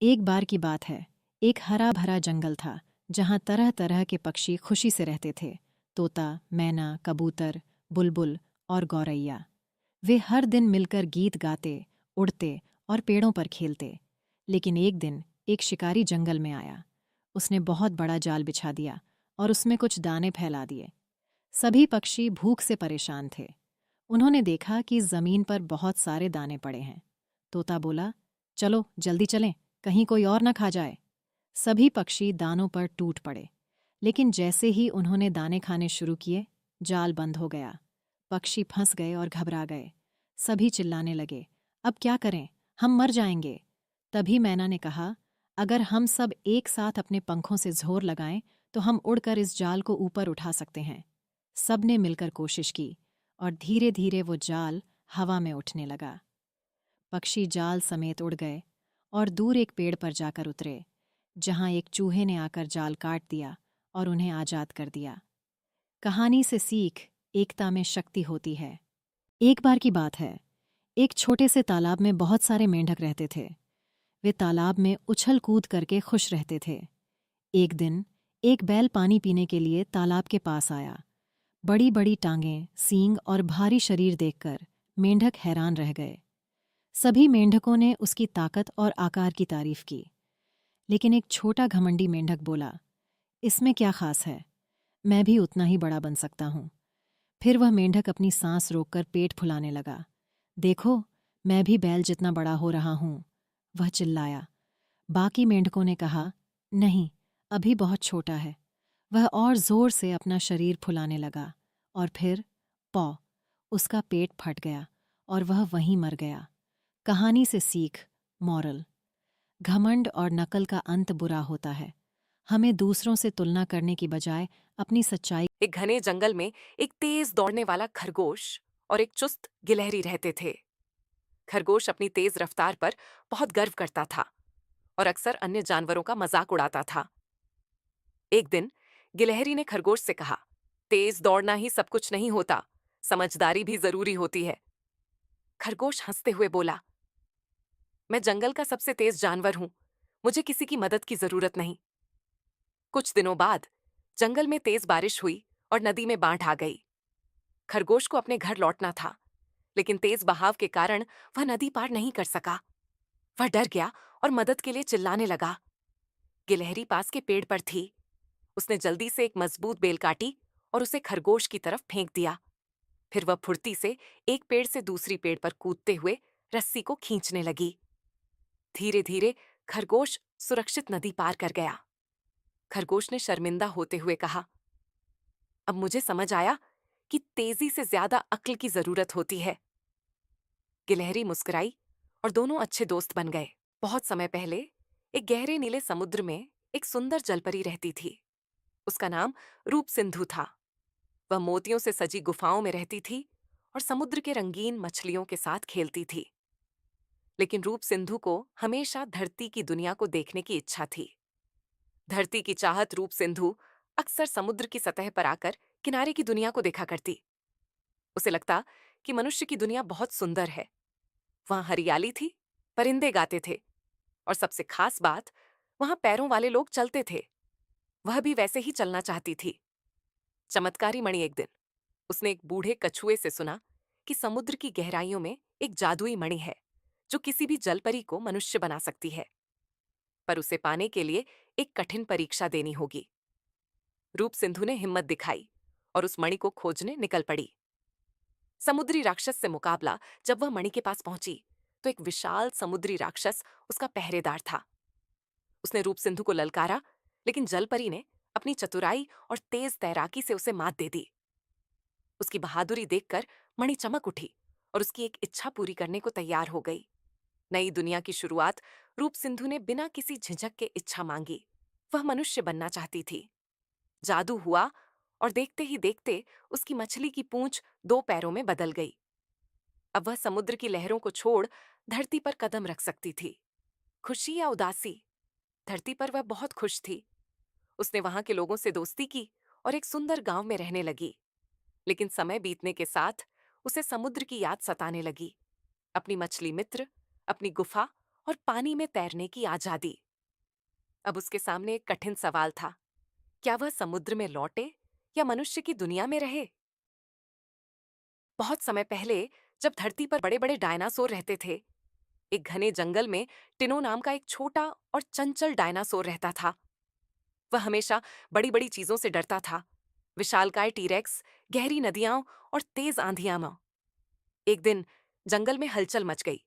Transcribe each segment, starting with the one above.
एक बार की बात है। एक हरा भरा जंगल था जहाँ तरह तरह के पक्षी खुशी से रहते थे। तोता, मैना, कबूतर, बुलबुल और गौरैया। वे हर दिन मिलकर गीत गाते, उड़ते और पेड़ों पर खेलते। लेकिन एक दिन एक शिकारी जंगल में आया। उसने बहुत बड़ा जाल बिछा दिया और उसमें कुछ दाने फैला दिए। सभी पक्षी भूख से परेशान थे। उन्होंने देखा कि जमीन पर बहुत सारे दाने पड़े हैं। तोता बोला, चलो जल्दी चलें, कहीं कोई और न खा जाए। सभी पक्षी दानों पर टूट पड़े। लेकिन जैसे ही उन्होंने दाने खाने शुरू किए, जाल बंद हो गया। पक्षी फंस गए और घबरा गए। सभी चिल्लाने लगे, अब क्या करें, हम मर जाएंगे। तभी मैना ने कहा, अगर हम सब एक साथ अपने पंखों से जोर लगाएं तो हम उड़कर इस जाल को ऊपर उठा सकते हैं। सबने मिलकर कोशिश की और धीरे धीरे वो जाल हवा में उठने लगा। पक्षी जाल समेत उड़ गए और दूर एक पेड़ पर जाकर उतरे, जहां एक चूहे ने आकर जाल काट दिया और उन्हें आजाद कर दिया। कहानी से सीख, एकता में शक्ति होती है। एक बार की बात है। एक छोटे से तालाब में बहुत सारे मेंढक रहते थे। वे तालाब में उछल कूद करके खुश रहते थे। एक दिन एक बैल पानी पीने के लिए तालाब के पास आया। बड़ी बड़ी टांगें, सींग और भारी शरीर देखकर मेंढक हैरान रह गए। सभी मेंढकों ने उसकी ताकत और आकार की तारीफ की। लेकिन एक छोटा घमंडी मेंढक बोला, इसमें क्या खास है, मैं भी उतना ही बड़ा बन सकता हूं। फिर वह मेंढक अपनी सांस रोककर पेट फुलाने लगा। देखो, मैं भी बैल जितना बड़ा हो रहा हूं, वह चिल्लाया। बाकी मेंढकों ने कहा, नहीं, अभी बहुत छोटा है। वह और जोर से अपना शरीर फुलाने लगा और फिर पौ, उसका पेट फट गया और वह वहीं मर गया। कहानी से सीख, मॉरल, घमंड और नकल का अंत बुरा होता है। हमें दूसरों से तुलना करने की बजाय अपनी सच्चाई। एक घने जंगल में एक तेज दौड़ने वाला खरगोश और एक चुस्त गिलहरी रहते थे। खरगोश अपनी तेज रफ्तार पर बहुत गर्व करता था और अक्सर अन्य जानवरों का मजाक उड़ाता था। एक दिन गिलहरी ने खरगोश से कहा, तेज दौड़ना ही सब कुछ नहीं होता, समझदारी भी जरूरी होती है। खरगोश हंसते हुए बोला, मैं जंगल का सबसे तेज जानवर हूं, मुझे किसी की मदद की जरूरत नहीं। कुछ दिनों बाद जंगल में तेज बारिश हुई और नदी में बाढ़ आ गई। खरगोश को अपने घर लौटना था, लेकिन तेज बहाव के कारण वह नदी पार नहीं कर सका। वह डर गया और मदद के लिए चिल्लाने लगा। गिलहरी पास के पेड़ पर थी। उसने जल्दी से एक मजबूत बेल काटी और उसे खरगोश की तरफ फेंक दिया। फिर वह फुर्ती से एक पेड़ से दूसरी पेड़ पर कूदते हुए रस्सी को खींचने लगी। धीरे धीरे खरगोश सुरक्षित नदी पार कर गया। खरगोश ने शर्मिंदा होते हुए कहा, अब मुझे समझ आया कि तेजी से ज्यादा अक्ल की जरूरत होती है। गिलहरी मुस्कुराई और दोनों अच्छे दोस्त बन गए। बहुत समय पहले एक गहरे नीले समुद्र में एक सुंदर जलपरी रहती थी। उसका नाम रूप सिंधु था। वह मोतियों से सजी गुफाओं में रहती थी और समुद्र के रंगीन मछलियों के साथ खेलती थी। लेकिन रूप सिंधु को हमेशा धरती की दुनिया को देखने की इच्छा थी। धरती की चाहत रूप सिंधु अक्सर समुद्र की सतह पर आकर किनारे की दुनिया को देखा करती। उसे लगता कि मनुष्य की दुनिया बहुत सुंदर है। वहां हरियाली थी, परिंदे गाते थे और सबसे खास बात, वहां पैरों वाले लोग चलते थे। वह भी वैसे ही चलना चाहती थी। चमत्कारी मणि एक दिन उसने एक बूढ़े कछुए से सुना कि समुद्र की गहराइयों में एक जादुई मणि है जो किसी भी जलपरी को मनुष्य बना सकती है। पर उसे पाने के लिए एक कठिन परीक्षा देनी होगी। रूप सिंधु ने हिम्मत दिखाई और उस मणि को खोजने निकल पड़ी। समुद्री राक्षस से मुकाबला जब वह मणि के पास पहुंची तो एक विशाल समुद्री राक्षस उसका पहरेदार था। उसने रूप सिंधु को ललकारा, लेकिन जलपरी ने अपनी चतुराई और तेज तैराकी से उसे मात दे दी। उसकी बहादुरी देखकर मणि चमक उठी और उसकी एक इच्छा पूरी करने को तैयार हो गई। नई दुनिया की शुरुआत रूप सिंधु ने बिना किसी झिझक के इच्छा मांगी। वह मनुष्य बनना चाहती थी। जादू हुआ और देखते ही देखते उसकी मछली की पूंछ दो पैरों में बदल गई। अब वह समुद्र की लहरों को छोड़ धरती पर कदम रख सकती थी। खुशी या उदासी, धरती पर वह बहुत खुश थी। उसने वहां के लोगों से दोस्ती की और एक सुंदर गांव में रहने लगी। लेकिन समय बीतने के साथ उसे समुद्र की याद सताने लगी। अपनी मछली मित्र, अपनी गुफा और पानी में तैरने की आजादी। अब उसके सामने एक कठिन सवाल था, क्या वह समुद्र में लौटे या मनुष्य की दुनिया में रहे? बहुत समय पहले, जब धरती पर बड़े बड़े डायनासोर रहते थे, एक घने जंगल में टिनो नाम का एक छोटा और चंचल डायनासोर रहता था। वह हमेशा बड़ी बड़ी चीजों से डरता था, विशालकाय टीरेक्स, गहरी नदियां और तेज आंधियां में। एक दिन जंगल में हलचल मच गई।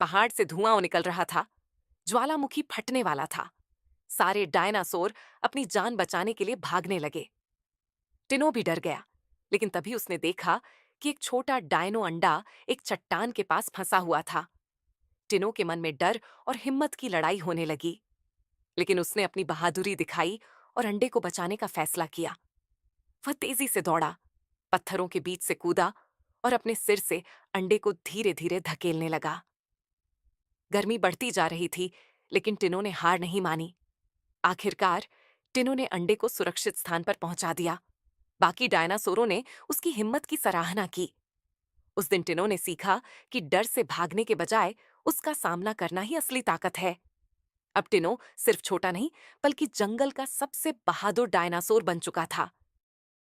पहाड़ से धुआं निकल रहा था, ज्वालामुखी फटने वाला था। सारे डायनासोर अपनी जान बचाने के लिए भागने लगे। टिनो भी डर गया, लेकिन तभी उसने देखा कि एक छोटा डायनो अंडा एक चट्टान के पास फंसा हुआ था। टिनो के मन में डर और हिम्मत की लड़ाई होने लगी, लेकिन उसने अपनी बहादुरी दिखाई और अंडे को बचाने का फैसला किया। वह तेजी से दौड़ा, पत्थरों के बीच से कूदा और अपने सिर से अंडे को धीरे धीरे धकेलने लगा। गर्मी बढ़ती जा रही थी, लेकिन टिनो ने हार नहीं मानी। आखिरकार टिनो ने अंडे को सुरक्षित स्थान पर पहुंचा दिया। बाकी डायनासोरों ने उसकी हिम्मत की सराहना की। उस दिन टिनो ने सीखा कि डर से भागने के बजाय उसका सामना करना ही असली ताकत है। अब टिनो सिर्फ छोटा नहीं, बल्कि जंगल का सबसे बहादुर डायनासोर बन चुका था।